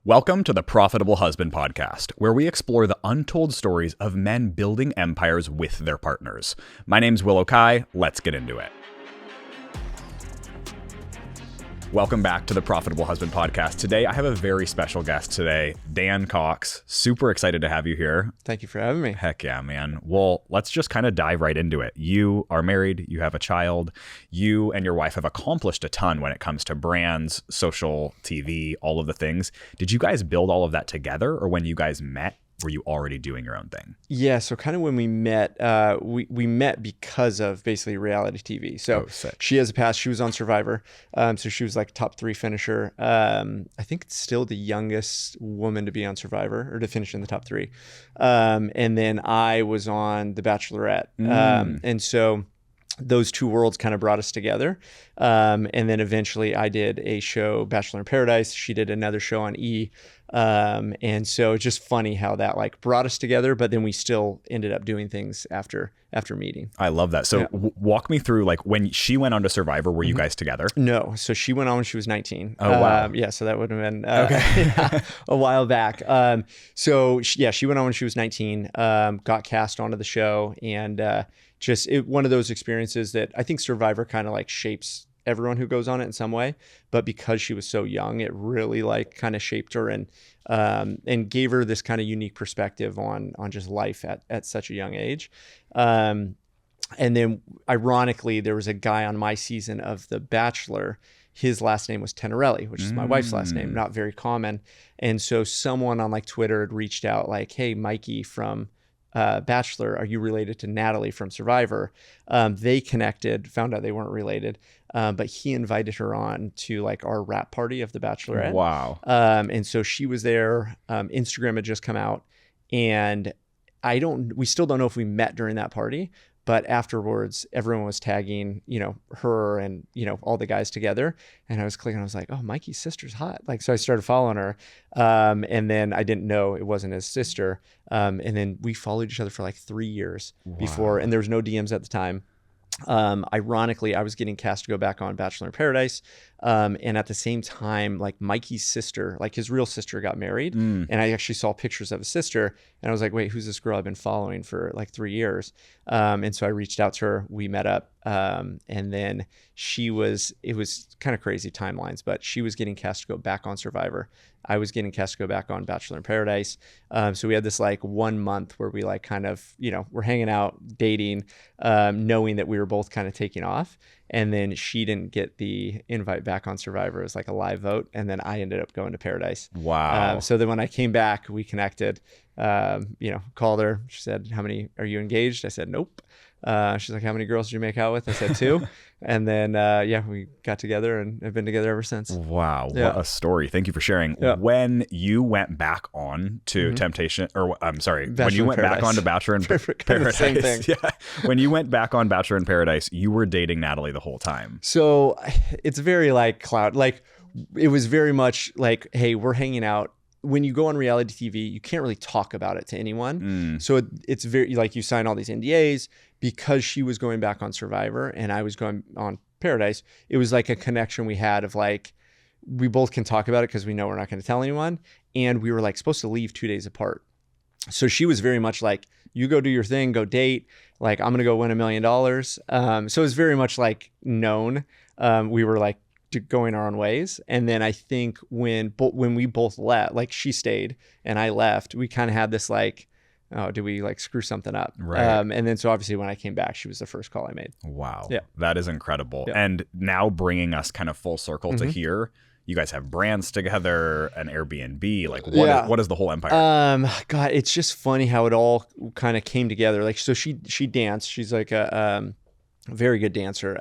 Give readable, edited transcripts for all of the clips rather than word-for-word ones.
Welcome to the Profitable Husband Podcast, where we explore the untold stories of men building empires with their partners. My name's Will Kai. Let's get into it. Welcome back to the Profitable Husband Podcast. Today, I have a very special guest today, Dan Cox. Super excited to have you here. Thank you for having me. Heck yeah, man. Well, let's just kind of dive right into it. You are married, you have a child, you and your wife have accomplished a ton when it comes to brands, social, TV, all of the things. Did you guys build all of that together, or when you guys met, were you already doing your own thing? Yeah, so kind of when we met, we met because of basically reality TV. So she has a past. She was on Survivor, so she was like top 3 finisher. I think it's still the youngest woman to be on Survivor or to finish in the top 3. And then I was on The Bachelorette, and so those two worlds kind of brought us together. And then eventually I did a show, Bachelor in Paradise. She did another show on E! And so it's just funny how that like brought us together, but then we still ended up doing things after meeting. I love that. So walk me through, like, when she went on to Survivor, were you guys together? No. So she went on when she was 19. Oh, wow. Yeah. So that would have been a while back. She went on when she was 19, got cast onto the show, and one of those experiences that I think Survivor kind of like shapes everyone who goes on it in some way, but because she was so young, it really like kind of shaped her and gave her this kind of unique perspective on just life at such a young age. And then ironically, there was a guy on my season of The Bachelor. His last name was Tenorelli, which is my wife's last name, not very common. And so someone on like Twitter had reached out like, "Hey, Mikey from Bachelor, are you related to Natalie from Survivor?" They connected, found out they weren't related, but he invited her on to like our wrap party of The Bachelorette. Wow. And so she was there. Instagram had just come out, and we still don't know if we met during that party, but afterwards everyone was tagging, her and, all the guys together. And I was clicking, I was like, "Oh, Mikey's sister's hot." Like, so I started following her. And then I didn't know it wasn't his sister. And then we followed each other for like 3 years before, and there was no DMs at the time. Ironically, I was getting cast to go back on Bachelor in Paradise. And at the same time, like Mikey's sister, like his real sister, got married. And I actually saw pictures of his sister, and I was like, "Wait, who's this girl I've been following for like 3 years?" And so I reached out to her, we met up. And then it was kind of crazy timelines, but she was getting cast to go back on Survivor. I was getting cast to go back on Bachelor in Paradise. So we had this like 1 month where we like kind of, we're hanging out, dating, knowing that we were both kind of taking off. And then she didn't get the invite back on Survivor. It was like a live vote. And then I ended up going to Paradise. Wow. So then when I came back, we connected, called her. She said, are you engaged? I said, "Nope." She's like, "How many girls did you make out with?" I said, 2. And then, we got together and have been together ever since. Wow. Yeah. What a story. Thank you for sharing. Yeah. When you went back on to Temptation, or I'm sorry, Bachelor when you in went back Paradise. on to Bachelor in Paradise, Same thing. yeah. When you went back on Bachelor in Paradise, you were dating Natalie the whole time. So it's very like it was very much like, "Hey, we're hanging out." When you go on reality TV, you can't really talk about it to anyone. So it's very like you sign all these NDAs. Because she was going back on Survivor and I was going on Paradise, it was like a connection we had of like, we both can talk about it because we know we're not going to tell anyone. And we were like supposed to leave 2 days apart. So she was very much like, "You go do your thing, go date. Like, I'm going to go win $1 million. So it was very much like known. We were like going our own ways. And then I think when we both left, like she stayed and I left, we kind of had this like, "Oh, do we like screw something up?" Right. And then so obviously when I came back, she was the first call I made. Wow. Yeah. That is incredible. Yeah. And now bringing us kind of full circle to here, you guys have brands together, an Airbnb. Like, what is the whole empire? God, it's just funny how it all kind of came together. Like, so she danced. She's like a very good dancer.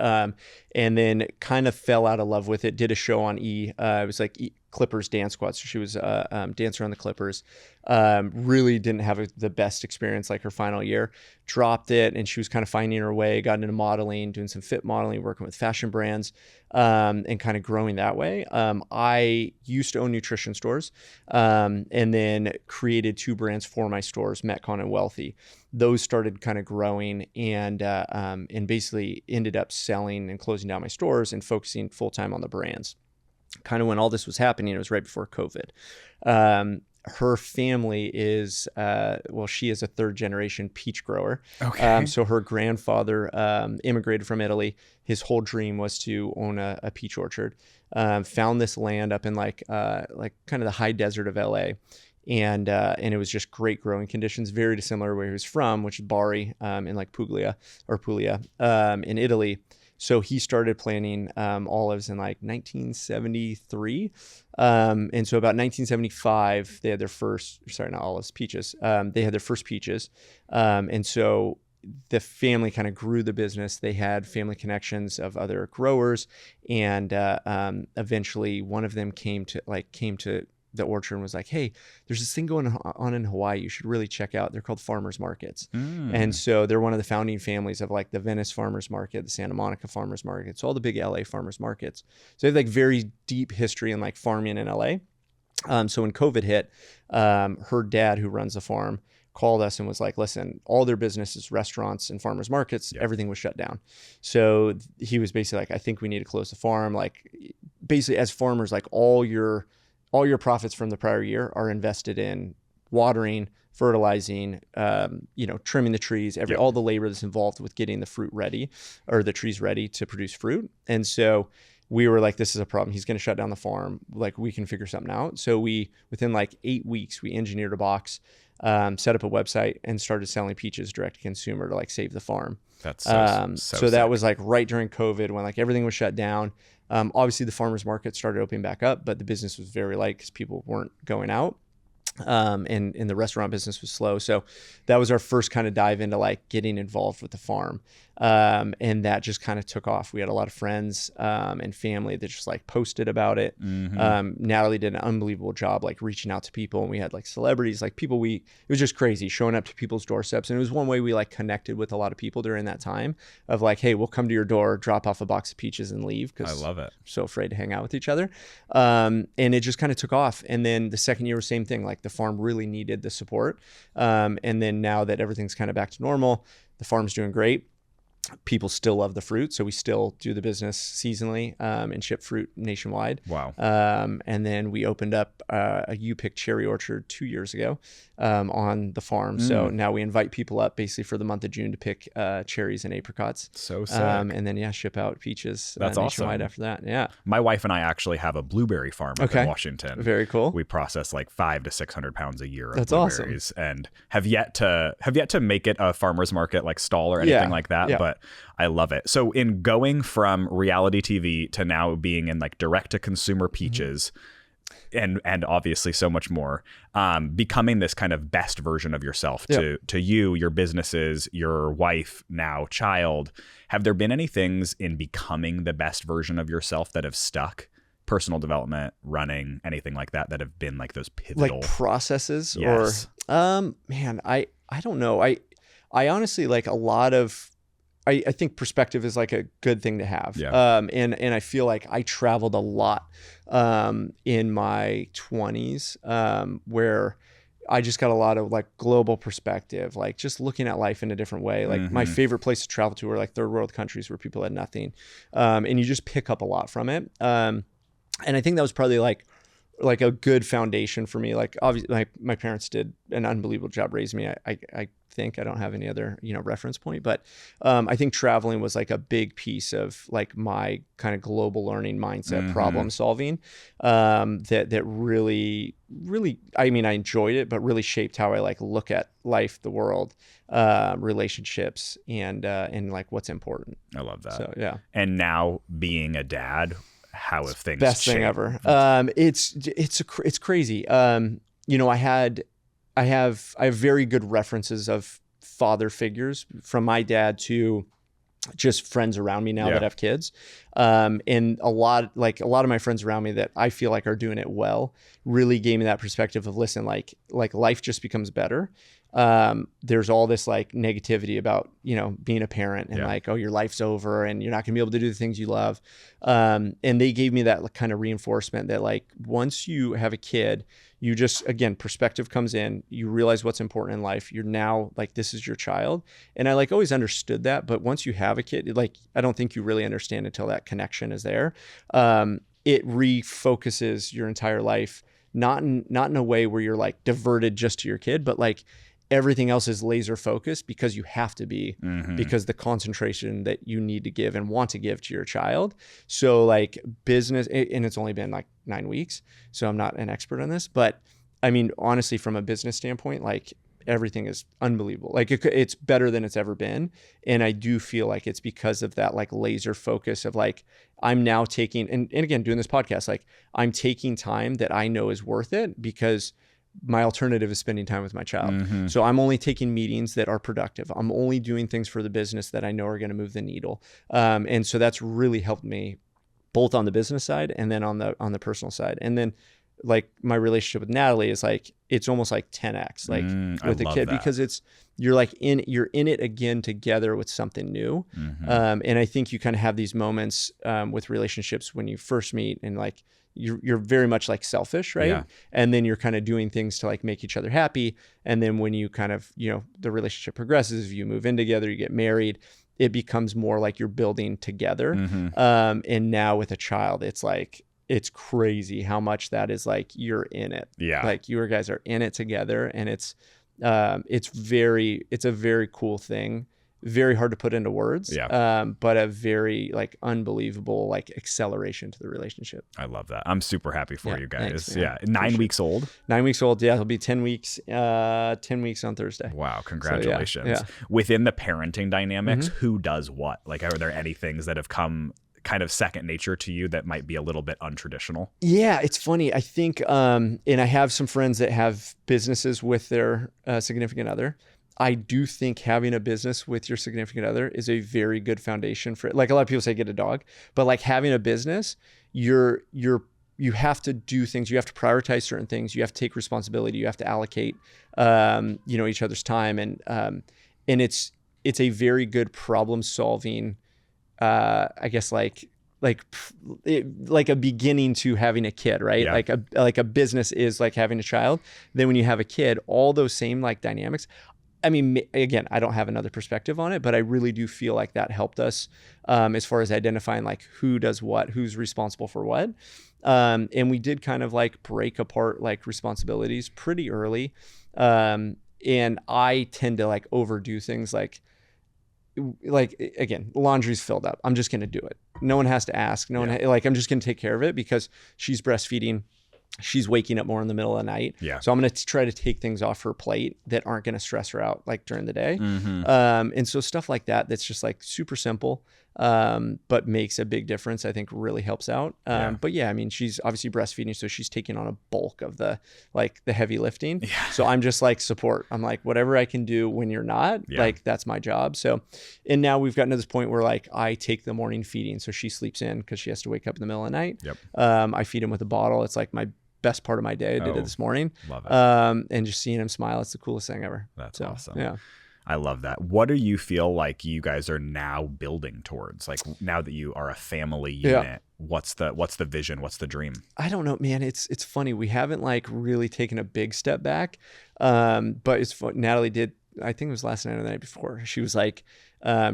And then kind of fell out of love with it. Did a show on E! It was like Clippers Dance Squad. So she was a dancer on the Clippers. Really didn't have the best experience like her final year. Dropped it, and she was kind of finding her way, got into modeling, doing some fit modeling, working with fashion brands, and kind of growing that way. I used to own nutrition stores, and then created 2 brands for my stores, Metcon and Wealthy. Those started kind of growing and basically ended up selling and closing down my stores and focusing full time on the brands. kind of when all this was happening. It was right before COVID. Her family is, she is a third generation peach grower. Okay. So her grandfather immigrated from Italy. His whole dream was to own a peach orchard. Found this land up in like kind of the high desert of LA. And it was just great growing conditions, very dissimilar where he was from, which is Bari in like Puglia in Italy. So he started planting olives in like 1973. And so about 1975, they had their first, sorry, not olives, peaches. They had their first peaches. And so the family kind of grew the business. They had family connections of other growers. And eventually one of them came to the orchard and was like, hey, there's this thing going on in Hawaii you should really check out. They're called farmers markets. And so they're one of the founding families of like the Venice farmers market, the Santa Monica farmers markets, all the big LA farmers markets. So they have like very deep history in like farming in LA. So when COVID hit, her dad, who runs the farm, called us and was like, listen, all their businesses, restaurants and farmers markets, everything was shut down. So he was basically like, I think we need to close the farm. Like basically as farmers, like all your profits from the prior year are invested in watering, fertilizing, trimming the trees, all the labor that's involved with getting the fruit ready or the trees ready to produce fruit. And so we were like, this is a problem. He's going to shut down the farm. Like we can figure something out. So within like 8 weeks, we engineered a box, set up a website and started selling peaches direct to consumer to like save the farm. That's so that was like right during COVID when like everything was shut down. Obviously the farmers market started opening back up, but the business was very light because people weren't going out. And the restaurant business was slow. So that was our first kind of dive into like getting involved with the farm. And that just kind of took off. We had a lot of friends and family that just like posted about it. Natalie did an unbelievable job like reaching out to people, and we had like celebrities, like people it was just crazy showing up to people's doorsteps. And it was one way we like connected with a lot of people during that time of like, hey, we'll come to your door, drop off a box of peaches and leave. I love it. I'm so afraid to hang out with each other. And it just kind of took off. And then the second year was same thing. Like the farm really needed the support. And then now that everything's kind of back to normal, the farm's doing great. People still love the fruit, so we still do the business seasonally and ship fruit nationwide. Wow. And then we opened up a U-pick cherry orchard 2 years ago on the farm. So now we invite people up basically for the month of June to pick cherries and apricots. So sick. And then ship out peaches nationwide after that. Yeah. My wife and I actually have a blueberry farm up in Washington. Very cool. We process like 500 to 600 pounds a year of That's blueberries, awesome. and have yet to make it a farmer's market like stall or anything like that. Yeah. But I love it. So in going from reality TV to now being in like direct to consumer peaches, and obviously so much more, becoming this kind of best version of yourself to you, your businesses, your wife, now child, have there been any things in becoming the best version of yourself that have stuck? Personal development, running, anything like that have been like those pivotal like processes? Yes. Or I don't know. I honestly like a lot of I think perspective is like a good thing to have. Yeah. And I feel like I traveled a lot in my 20s where I just got a lot of like global perspective, like just looking at life in a different way. Like my favorite place to travel to were like third world countries where people had nothing. And you just pick up a lot from it. And I think that was probably like a good foundation for me. Like obviously my parents did an unbelievable job raising me. I think I don't have any other, reference point, but I think traveling was like a big piece of like my kind of global learning mindset, problem solving, that really, I mean, I enjoyed it, but really shaped how I like look at life, the world, relationships, and like what's important. I love that. So, yeah. And now being a dad, how have things Best changed? thing ever. It's crazy. I have very good references of father figures from my dad to just friends around me now that have kids. And a lot of my friends around me that I feel like are doing it well really gave me that perspective of, listen, like life just becomes better. There's all this like negativity about, being a parent and like, oh, your life's over and you're not gonna be able to do the things you love. And they gave me that kind of reinforcement that like, once you have a kid, you just, again, perspective comes in, you realize what's important in life. You're now like, this is your child. And I like always understood that. But once you have a kid, like, I don't think you really understand until that connection is there. it refocuses your entire life, not in a way where you're like diverted just to your kid, but like everything else is laser focused because you have to be, because the concentration that you need to give and want to give to your child. So like business, and it's only been like 9 weeks, so I'm not an expert on this, but I mean, honestly, from a business standpoint, like everything is unbelievable. Like it's better than it's ever been. And I do feel like it's because of that like laser focus of like, I'm now taking, and again, doing this podcast, like I'm taking time that I know is worth it because my alternative is spending time with my child. So I'm only taking meetings that are productive. I'm only doing things for the business that I know are going to move the needle. And so that's really helped me both on the business side and then on the personal side. And then like my relationship with Natalie is like, it's almost like 10x, like with the kid, because you're in it again together with something new. And I think you kind of have these moments with relationships when you first meet and like, you're very much like selfish, right? Yeah. And then you're kind of doing things to like make each other happy. And then when you kind of, the relationship progresses, you move in together, you get married, it becomes more like you're building together. And now with a child, it's like, it's crazy how much that is like, you're in it. Yeah. Like you guys are in it together, and it's a very cool thing. Very hard to put into words, but a very like unbelievable like acceleration to the relationship. I love that. I'm super happy for you guys. Thanks, 9 weeks old. 9 weeks old. Yeah, it'll be 10 weeks. 10 weeks on Thursday. Wow, congratulations. So, within the parenting dynamics, who does what? Like, are there any things that have come kind of second nature to you that might be a little bit untraditional? Yeah, it's funny. I think, and I have some friends that have businesses with their significant other. I do think having a business with your significant other is a very good foundation for it. Like a lot of people say get a dog, but like having a business, you have to do things. You have to prioritize certain things. You have to take responsibility. You have to allocate, each other's time. And it's a very good problem solving, I guess like a beginning to having a kid, right? Yeah. Like a business is like having a child. Then when you have a kid, all those same like dynamics. I mean, again, I don't have another perspective on it, but I really do feel like that helped us as far as identifying like who does what, who's responsible for what. And we did kind of like break apart like responsibilities pretty early. And I tend to like overdo things like again, laundry's filled up. I'm just going to do it. No one has to ask. I'm just going to take care of it because she's breastfeeding. She's waking up more in the middle of the night. Yeah. So I'm going to try to take things off her plate that aren't going to stress her out like during the day. And so stuff like that's just like super simple, but makes a big difference. I think really helps out. But yeah, I mean, she's obviously breastfeeding, so she's taking on a bulk of the heavy lifting. Yeah. So I'm just like support. I'm like, whatever I can do when you're not, like that's my job. So, and now we've gotten to this point where like I take the morning feeding. So she sleeps in because she has to wake up in the middle of the night. Yep. I feed him with a bottle. It's like my best part of my day. I did it this morning. Love it. And just seeing him smile, it's the coolest thing ever. That's awesome. Yeah. I love that. What do you feel like you guys are now building towards? Like now that you are a family unit, what's the vision? What's the dream? I don't know, man. It's funny. We haven't like really taken a big step back. But it's fun. Natalie did, I think it was last night or the night before. She was like,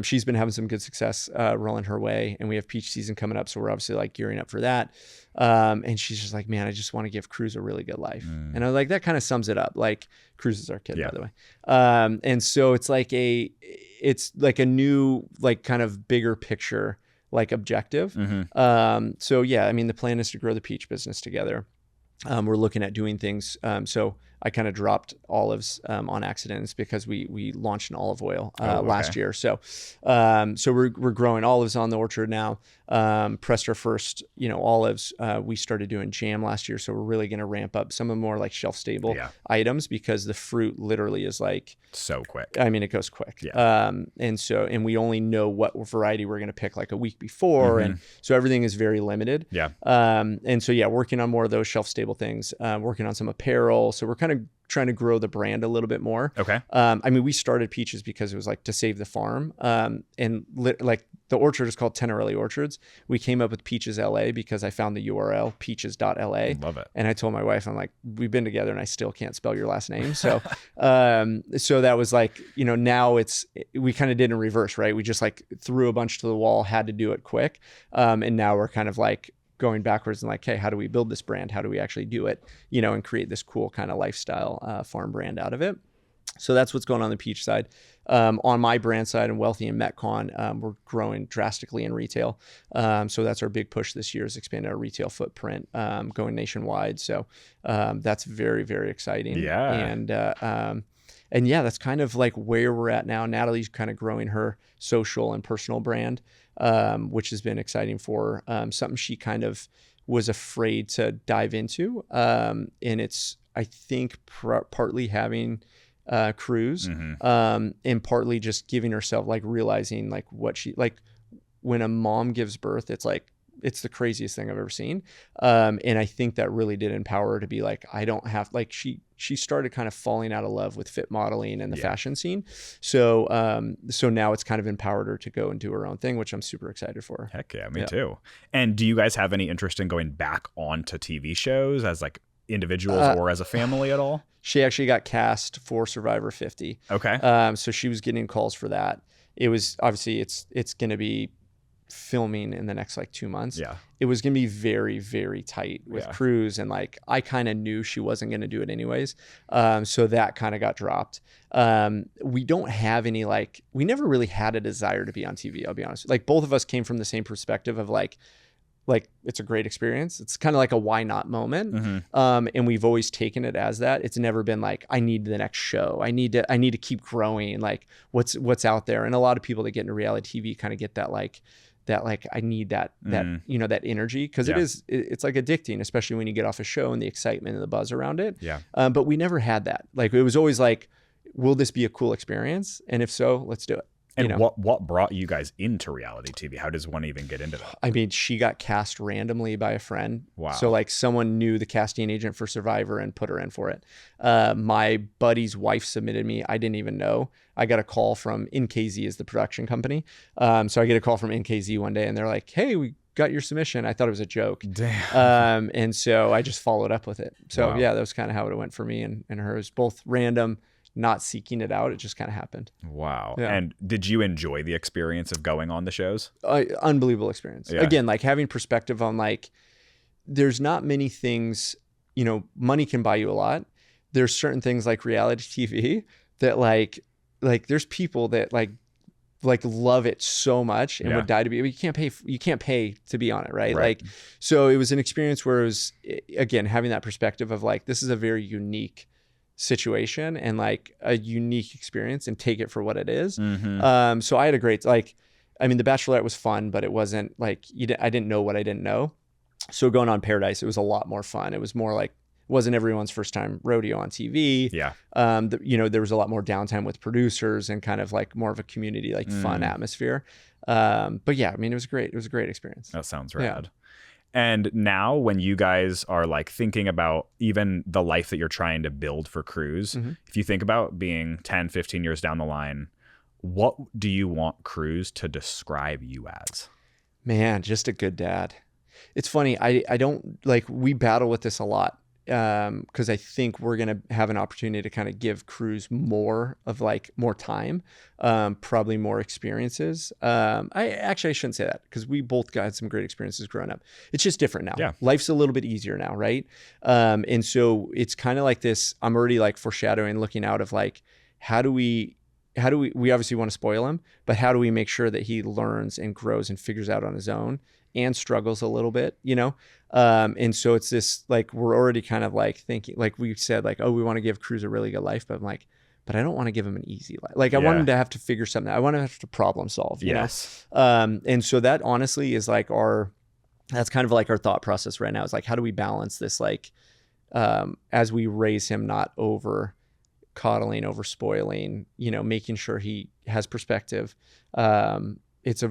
she's been having some good success rolling her way, and we have peach season coming up, so we're obviously like gearing up for that. And she's just like, man, I just want to give Cruz a really good life. And I was like, that kind of sums it up. Like Cruz is our kid, by the way. And so it's like a new like kind of bigger picture like objective. So yeah, I mean the plan is to grow the peach business together. We're looking at doing things. So I kind of dropped olives on accident. It's because we launched an olive oil last year. So we're growing olives on the orchard now. Pressed our first olives. We started doing jam last year, so we're really going to ramp up some of the more like shelf stable items because the fruit literally is like so quick. I mean, it goes quick. Yeah. And we only know what variety we're going to pick like a week before, and so everything is very limited. Yeah. And so working on more of those shelf stable things. Working on some apparel. So we're kind of trying to grow the brand a little bit more. Okay. I mean, we started Peaches because it was like to save the farm. And like the orchard is called Tenerelli Orchards. We came up with Peaches.LA because I found the URL Peaches.LA. Love it. And I told my wife, I'm like, we've been together and I still can't spell your last name. So, so that was like, now we kind of did in reverse, right? We just like threw a bunch to the wall, had to do it quick. And now we're kind of like going backwards and like, hey, how do we build this brand? How do we actually do it? And create this cool kind of lifestyle farm brand out of it. So that's what's going on the Peach side. On my brand side and Wealthy and Metcon, we're growing drastically in retail. So that's our big push this year, is expanding our retail footprint, going nationwide. So that's very, very exciting. Yeah. And yeah, that's kind of like where we're at now. Natalie's kind of growing her social and personal brand, which has been exciting for her. Something she kind of was afraid to dive into. And it's, I think, partly having Cruz, and partly just giving herself, like realizing like what she, like when a mom gives birth, it's like, it's the craziest thing I've ever seen. And I think that really did empower her to be like, I don't have, like she started kind of falling out of love with fit modeling and the fashion scene. So now it's kind of empowered her to go and do her own thing, which I'm super excited for. Heck yeah, me too. And do you guys have any interest in going back onto TV shows as like individuals or as a family at all? She actually got cast for Survivor 50. Okay. So she was getting calls for that. It was obviously it's going to be filming in the next like 2 months. Yeah. It was going to be very, very tight with Cruz, and like I kind of knew she wasn't going to do it anyways. So that kind of got dropped. We don't have any, like, we never really had a desire to be on TV, I'll be honest. Like both of us came from the same perspective of like it's a great experience. It's kind of like a why not moment. And we've always taken it as that. It's never been like, I need the next show. I need to keep growing. Like what's out there. And a lot of people that get into reality TV kind of get that like I need that that energy, because it's like addicting, especially when you get off a show and the excitement and the buzz around it. Yeah. But we never had that. Like it was always like, will this be a cool experience? And if so, let's do it. And what brought you guys into reality TV? How does one even get into that? I mean, she got cast randomly by a friend. Wow. So like someone knew the casting agent for Survivor and put her in for it. My buddy's wife submitted me. I didn't even know. I got a call from NKZ, is the production company. So I get a call from NKZ one day and they're like, hey, we got your submission. I thought it was a joke. Damn. And so I just followed up with it. So Wow. yeah, that was kind of how it went for me and her. It was both random, not seeking it out. It just kind of happened. Wow. Yeah. And did you enjoy the experience of going on the shows? Unbelievable experience. Yeah. Again, like having perspective on like, there's not many things, money can buy you a lot. There's certain things like reality TV that like there's people that like love it so much and would die to be, you can't pay to be on it. Right. Like, so it was an experience where it was, again, having that perspective of like, this is a very unique situation and like a unique experience, and take it for what it is. So I had a great, like, I mean, The Bachelorette was fun, but it wasn't like, I didn't know what I didn't know. So going on Paradise, it was a lot more fun. It was more like, it wasn't everyone's first time rodeo on TV. Yeah. There was a lot more downtime with producers and kind of like more of a community, like fun atmosphere. But yeah, I mean, it was great. It was a great experience. That sounds rad. And now when you guys are like thinking about even the life that you're trying to build for Cruz, if you think about being 10, 15 years down the line, what do you want Cruz to describe you as? Man, just a good dad. It's funny. I don't like, we battle with this a lot. Because I think we're going to have an opportunity to kind of give Cruz more time, probably more experiences. I shouldn't say that, because we both got some great experiences growing up. It's just different now. Yeah. Life's a little bit easier now, right? And so it's kind of like this, I'm already like foreshadowing, looking out of like, how do we obviously want to spoil him, but how do we make sure that he learns and grows and figures out on his own and struggles a little bit, And so it's this, like, we're already kind of like thinking, like we said, like, oh, we want to give Cruz a really good life, but I'm like, but I don't want to give him an easy life. Like I want him to have to figure something out. I want him to have to problem solve, you know? And so that honestly is like that's kind of like our thought process right now, is like, how do we balance this? Like, as we raise him, not over coddling, over spoiling, making sure he has perspective. It's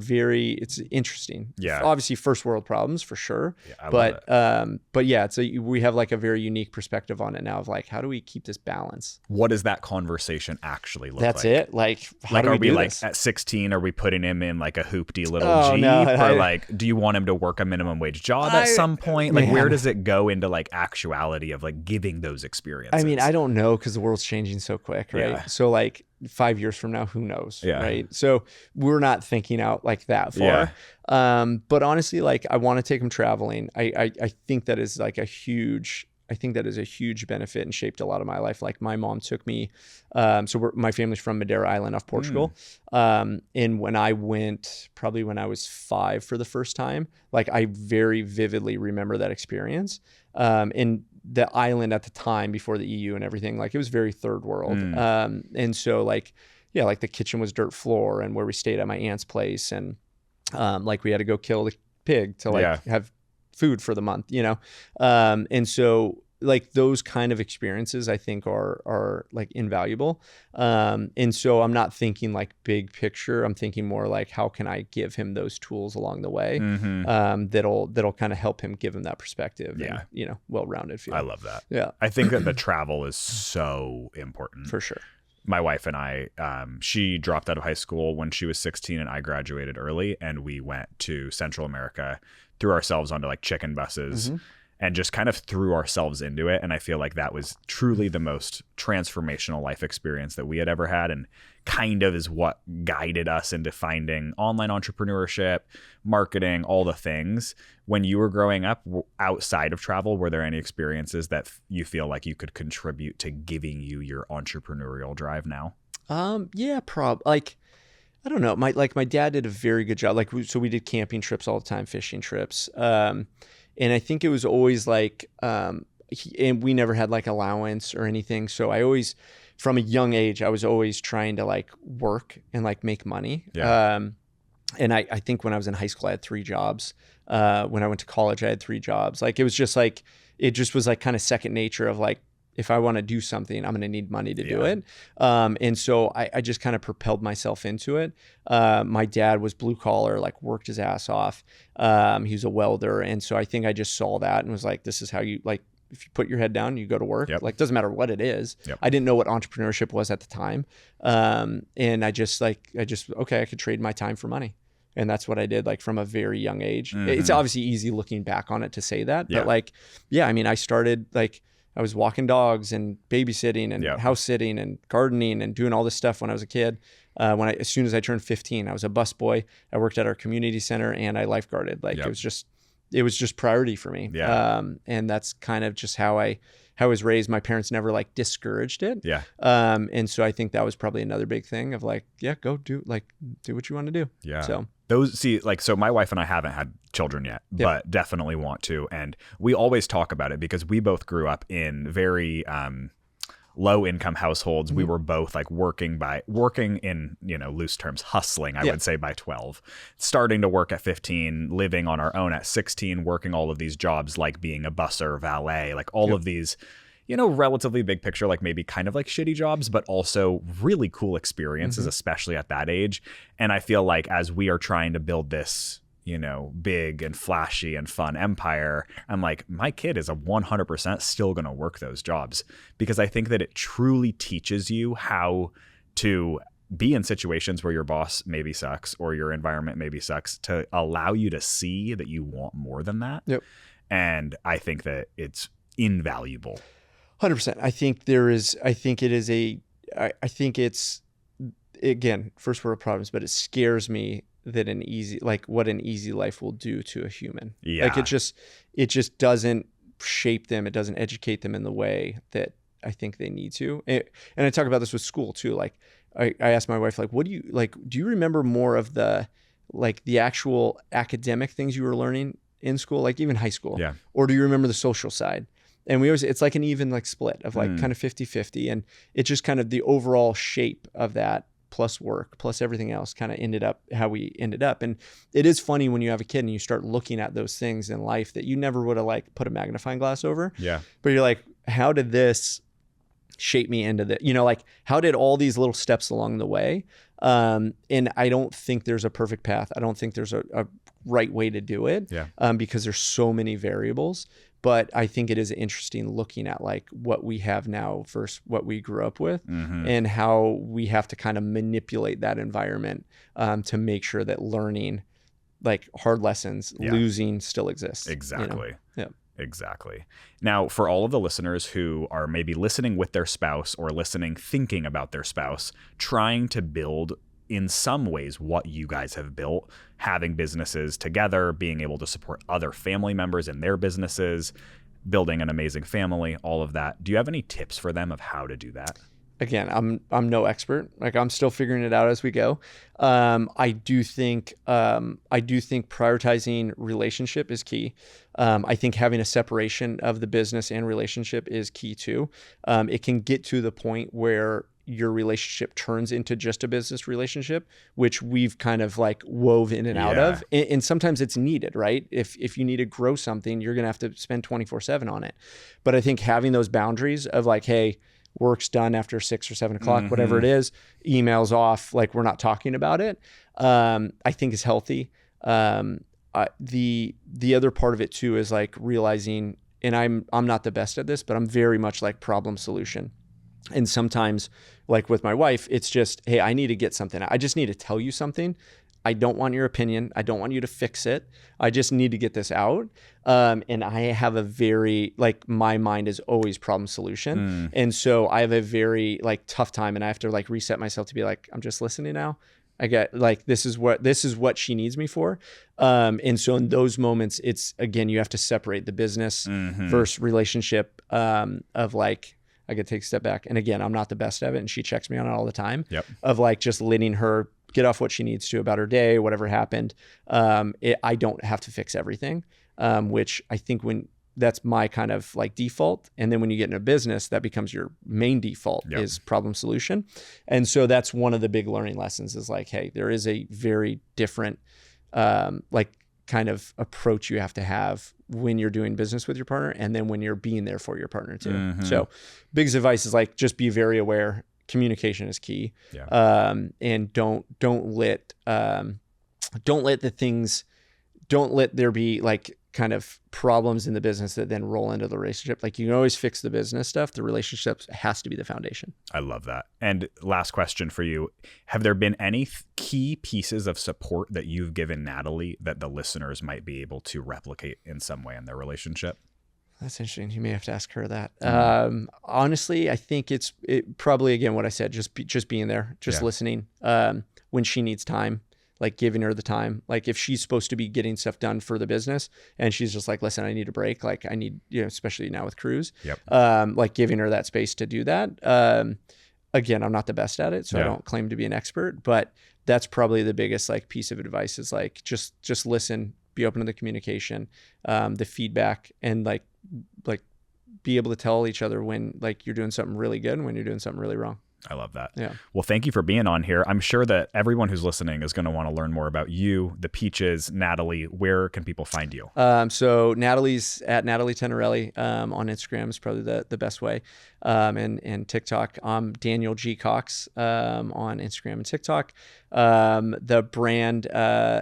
interesting. Yeah. Obviously first world problems for sure. Yeah, but yeah, we have like a very unique perspective on it now of like, how do we keep this balance? What does that conversation actually look That's like? It. Like, how do are we we do like this? at 16, are we putting him in like a hoopty little Jeep? No, or like, do you want him to work a minimum wage job at some point? Like, where does it go into like actuality of like giving those experiences? I mean, I don't know, because the world's changing so quick, right? Yeah. So like, 5 years from now, who knows? Yeah. Right. So we're not thinking out like that far. But honestly, like I want to take him traveling. I think that is like I think that is a huge benefit and shaped a lot of my life. Like my mom took me, my family's from Madeira Island off Portugal. And when I went, probably when I was 5 for the first time, like I very vividly remember that experience. And the island at the time before the EU and everything, like it was very third world. And so like, yeah, like the kitchen was dirt floor, and where we stayed at my aunt's place, and like we had to go kill the pig to like have food for the month, you know? And so like those kind of experiences I think are like invaluable. And so I'm not thinking like big picture. I'm thinking more like, how can I give him those tools along the way that'll kind of help him, give him that perspective and, you know, well-rounded feel. I love that. Yeah. I think that the travel is so important. For sure. My wife and I, she dropped out of high school when she was 16 and I graduated early, and we went to Central America, threw ourselves onto like chicken buses and just kind of threw ourselves into it. And I feel like that was truly the most transformational life experience that we had ever had, and kind of is what guided us into finding online entrepreneurship, marketing, all the things. When you were growing up outside of travel, were there any experiences that you feel like you could contribute to giving you your entrepreneurial drive now? Yeah, like, I don't know. My dad did a very good job. Like, so we did camping trips all the time, fishing trips. And I think it was always like, and we never had like allowance or anything. So I always, from a young age, I was always trying to like work and like make money. And I think when I was in high school, I had 3 jobs. When I went to college, I had 3 jobs. Like, it was just like, it just was like kind of second nature of like, if I want to do something, I'm going to need money to do it. And so I just kind of propelled myself into it. My dad was blue collar, like worked his ass off. He was a welder. And so I think I just saw that and was like, this is how you, like, if you put your head down, you go to work. Like, doesn't matter what it is. I didn't know what entrepreneurship was at the time. And I just, okay, I could trade my time for money. And that's what I did, like, from a very young age. It's obviously easy looking back on it to say that, but like, I mean, I started, like, I was walking dogs and babysitting and house sitting and gardening and doing all this stuff when I was a kid. As soon as I turned 15, I was a busboy. I worked at our community center and I lifeguarded. Like, it was just priority for me. And that's kind of just how I was raised. My parents never like discouraged it. And so I think that was probably another big thing of like, go do what you want to do. So so my wife and I haven't had children yet, but definitely want to. And we always talk about it because we both grew up in very low income households. We were both like working in, you know, loose terms, hustling, I would say, by 12, starting to work at 15, living on our own at 16, working all of these jobs, like being a busser, valet, like all of these, you know, relatively big picture, like maybe kind of like shitty jobs, but also really cool experiences, especially at that age. And I feel like as we are trying to build this, you know, big and flashy and fun empire, I'm like, my kid is 100% still going to work those jobs, because I think that it truly teaches you how to be in situations where your boss maybe sucks or your environment maybe sucks, to allow you to see that you want more than that. And I think that it's invaluable. 100%. I think it's, again, first world problems, but it scares me that what an easy life will do to a human. Like, it just doesn't shape them. It doesn't educate them in the way that I think they need to. And I talk about this with school too. Like, I asked my wife, like, do you remember more of the actual academic things you were learning in school, like even high school? Or do you remember the social side? And it's like an even like split of like kind of 50-50. And it's just kind of the overall shape of that plus work, plus everything else kind of ended up how we ended up. And it is funny when you have a kid and you start looking at those things in life that you never would have like put a magnifying glass over. But you're like, how did this shape me into the, you know, like, how did all these little steps along the way? And I don't think there's a perfect path. I don't think there's a right way to do it. Because there's so many variables. But I think it is interesting looking at like what we have now versus what we grew up with, and how we have to kind of manipulate that environment to make sure that learning, like hard lessons, losing still exists. Exactly. You know? Exactly. Now, for all of the listeners who are maybe listening with their spouse or listening thinking about their spouse, trying to build in some ways what you guys have built, having businesses together, being able to support other family members in their businesses, building an amazing family, all of that. Do you have any tips for them of how to do that? Again, I'm no expert. Like, I'm still figuring it out as we go. I do think prioritizing relationship is key. I think having a separation of the business and relationship is key too. It can get to the point where your relationship turns into just a business relationship, which we've kind of like wove in and out of. And sometimes it's needed, right? If you need to grow something, you're going to have to spend 24/7 on it. But I think having those boundaries of like, hey, work's done after 6 or 7 o'clock, whatever it is, emails off, like we're not talking about it, I think is healthy. The other part of it too is like realizing, and I'm not the best at this, but I'm very much like problem solution. And sometimes, like with my wife, it's just, hey, I need to get something. I just need to tell you something. I don't want your opinion. I don't want you to fix it. I just need to get this out. And I have a very, like, my mind is always problem solution. And so I have a very like tough time, and I have to like reset myself to be like, I'm just listening now. I get like, this is what she needs me for. And so in those moments, it's, again, you have to separate the business versus relationship, of like, I could take a step back. And again, I'm not the best at it, and she checks me on it all the time, of like just letting her get off what she needs to about her day, whatever happened. I don't have to fix everything, which I think that's my kind of like default. And then when you get in a business, that becomes your main default is problem solution. And so that's one of the big learning lessons is like, hey, there is a very different, like kind of approach you have to have when you're doing business with your partner, and then when you're being there for your partner too. So biggest advice is like, just be very aware. Communication is key. And don't let there be like kind of problems in the business that then roll into the relationship. Like, you can always fix the business stuff. The relationship has to be the foundation. I love that. And last question for you. Have there been any key pieces of support that you've given Natalie that the listeners might be able to replicate in some way in their relationship? That's interesting. You may have to ask her that. Honestly, I think it probably, again, what I said, just being there, just listening, when she needs time, like giving her the time. Like if she's supposed to be getting stuff done for the business and she's just like, listen, I need a break. Like I need, especially now with crews, like giving her that space to do that. Again, I'm not the best at it, so I don't claim to be an expert, but that's probably the biggest like piece of advice is like, just listen, be open to the communication, the feedback, and like be able to tell each other when like you're doing something really good and when you're doing something really wrong. I love that. Yeah. Well, thank you for being on here. I'm sure that everyone who's listening is going to want to learn more about you, the Peaches, Natalie. Where can people find you? So Natalie's at Natalie Tenorelli, on Instagram is probably the best way. And TikTok, I'm Daniel G. Cox, on Instagram and TikTok. The brand,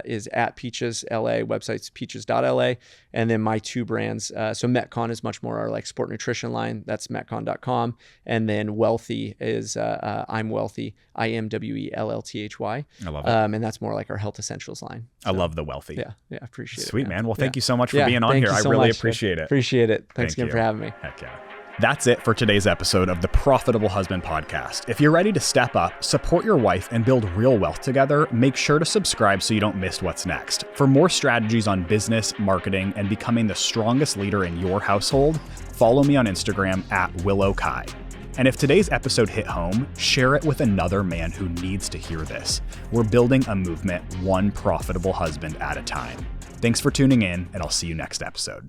is at Peaches.LA, website's Peaches.LA. And then my two brands, so Metcon is much more our like sport nutrition line. That's metcon.com. And then Wealthy is, I'm Wealthy, IMWELLTHY. I love it. And that's more like our health essentials line. So, I love the Wealthy. Yeah, appreciate it. Sweet, man. Well, thank you so much for being on here. I really appreciate it. Appreciate it. Thanks again for having me. Heck yeah. That's it for today's episode of the Profitable Husband Podcast. If you're ready to step up, support your wife, and build real wealth together, make sure to subscribe so you don't miss what's next. For more strategies on business, marketing, and becoming the strongest leader in your household, follow me on Instagram at WillowKai. And if today's episode hit home, share it with another man who needs to hear this. We're building a movement one profitable husband at a time. Thanks for tuning in, and I'll see you next episode.